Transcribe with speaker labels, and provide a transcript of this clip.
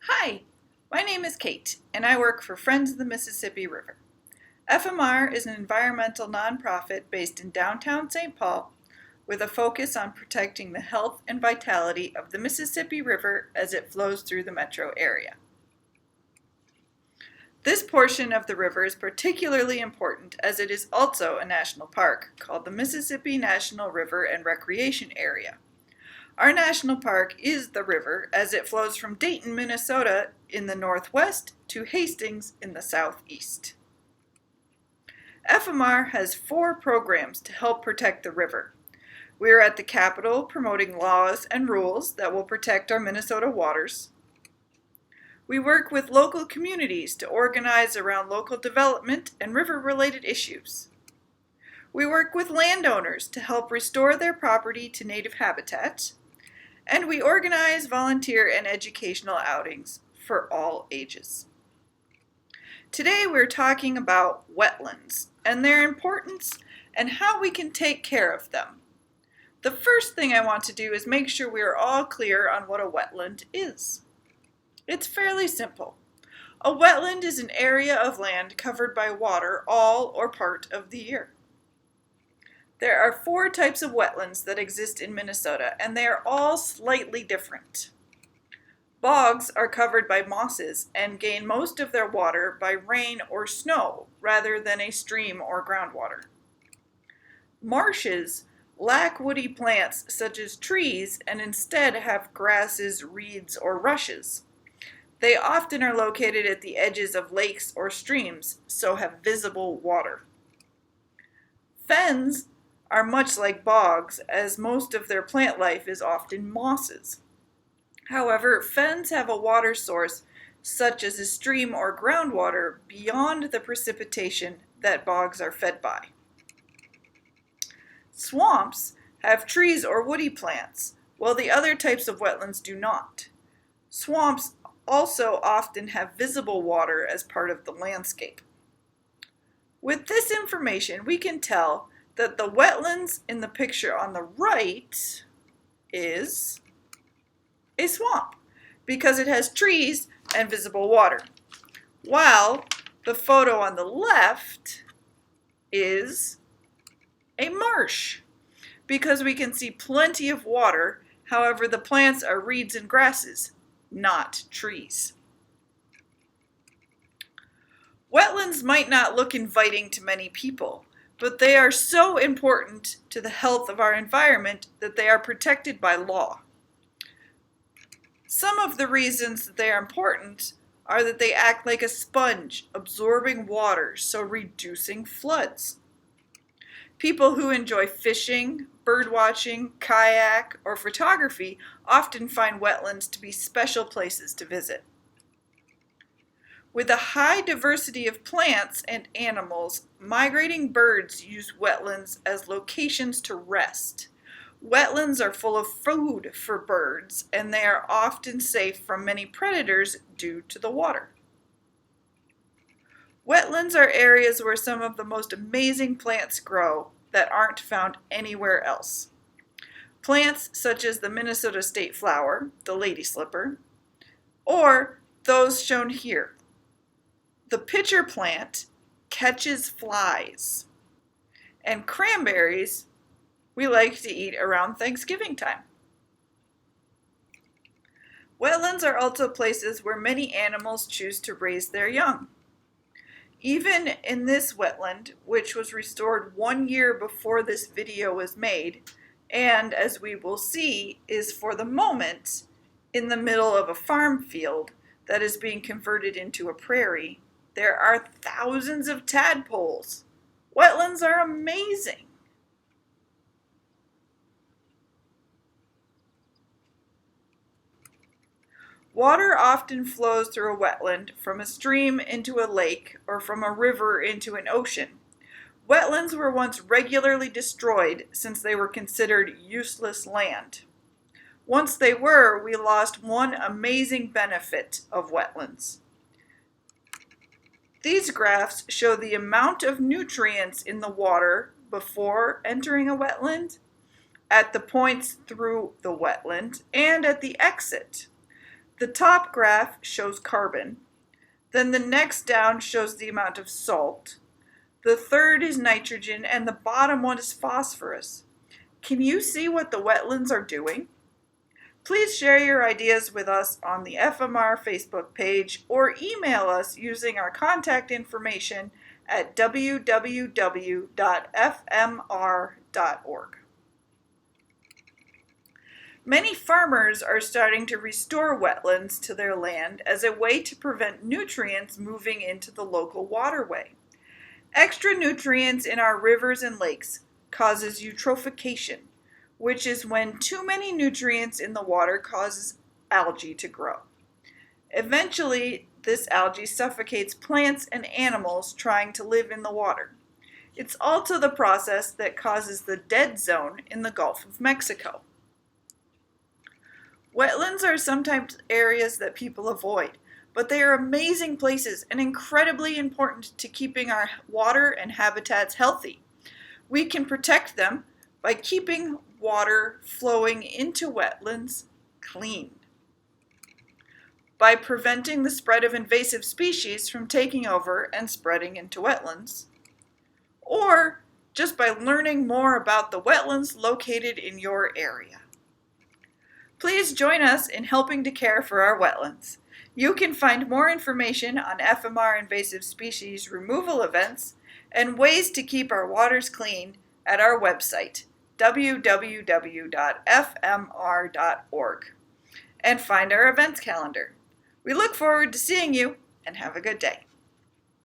Speaker 1: Hi, my name is Kate, and I work for Friends of the Mississippi River. FMR is an environmental nonprofit based in downtown St. Paul with a focus on protecting the health and vitality of the Mississippi River as it flows through the metro area. This portion of the river is particularly important as it is also a national park called the Mississippi National River and Recreation Area. Our national park is the river as it flows from Dayton, Minnesota in the northwest to Hastings in the southeast. FMR has 4 programs to help protect the river. We are at the Capitol promoting laws and rules that will protect our Minnesota waters. We work with local communities to organize around local development and river-related issues. We work with landowners to help restore their property to native habitat. And we organize volunteer and educational outings for all ages. Today we're talking about wetlands and their importance and how we can take care of them. The first thing I want to do is make sure we are all clear on what a wetland is. It's fairly simple. A wetland is an area of land covered by water all or part of the year. There are 4 types of wetlands that exist in Minnesota, and they are all slightly different. Bogs are covered by mosses and gain most of their water by rain or snow rather than a stream or groundwater. Marshes lack woody plants such as trees and instead have grasses, reeds, or rushes. They often are located at the edges of lakes or streams, so have visible water. Fens are much like bogs, as most of their plant life is often mosses. However, fens have a water source, such as a stream or groundwater, beyond the precipitation that bogs are fed by. Swamps have trees or woody plants, while the other types of wetlands do not. Swamps also often have visible water as part of the landscape. With this information, we can tell that the wetlands in the picture on the right is a swamp because it has trees and visible water, while the photo on the left is a marsh because we can see plenty of water. However, the plants are reeds and grasses, not trees. Wetlands might not look inviting to many people, but they are so important to the health of our environment that they are protected by law. Some of the reasons that they are important are that they act like a sponge, absorbing water, so reducing floods. People who enjoy fishing, birdwatching, kayak, or photography often find wetlands to be special places to visit. With a high diversity of plants and animals, migrating birds use wetlands as locations to rest. Wetlands are full of food for birds, and they are often safe from many predators due to the water. Wetlands are areas where some of the most amazing plants grow that aren't found anywhere else. Plants such as the Minnesota state flower, the lady slipper, or those shown here. The pitcher plant catches flies, and cranberries we like to eat around Thanksgiving time. Wetlands are also places where many animals choose to raise their young. Even in this wetland, which was restored 1 year before this video was made, and as we will see, is for the moment in the middle of a farm field that is being converted into a prairie, there are thousands of tadpoles. Wetlands are amazing. Water often flows through a wetland from a stream into a lake or from a river into an ocean. Wetlands were once regularly destroyed since they were considered useless land. Once they were, we lost one amazing benefit of wetlands. These graphs show the amount of nutrients in the water before entering a wetland, at the points through the wetland, and at the exit. The top graph shows carbon, then the next down shows the amount of salt, the third is nitrogen, and the bottom one is phosphorus. Can you see what the wetlands are doing? Please share your ideas with us on the FMR Facebook page or email us using our contact information at www.fmr.org. Many farmers are starting to restore wetlands to their land as a way to prevent nutrients moving into the local waterway. Extra nutrients in our rivers and lakes causes eutrophication, which is when too many nutrients in the water causes algae to grow. Eventually, this algae suffocates plants and animals trying to live in the water. It's also the process that causes the dead zone in the Gulf of Mexico. Wetlands are sometimes areas that people avoid, but they are amazing places and incredibly important to keeping our water and habitats healthy. We can protect them by keeping water flowing into wetlands clean, by preventing the spread of invasive species from taking over and spreading into wetlands, or just by learning more about the wetlands located in your area. Please join us in helping to care for our wetlands. You can find more information on FMR invasive species removal events and ways to keep our waters clean at our website, www.fmr.org, and find our events calendar. We look forward to seeing you, and have a good day.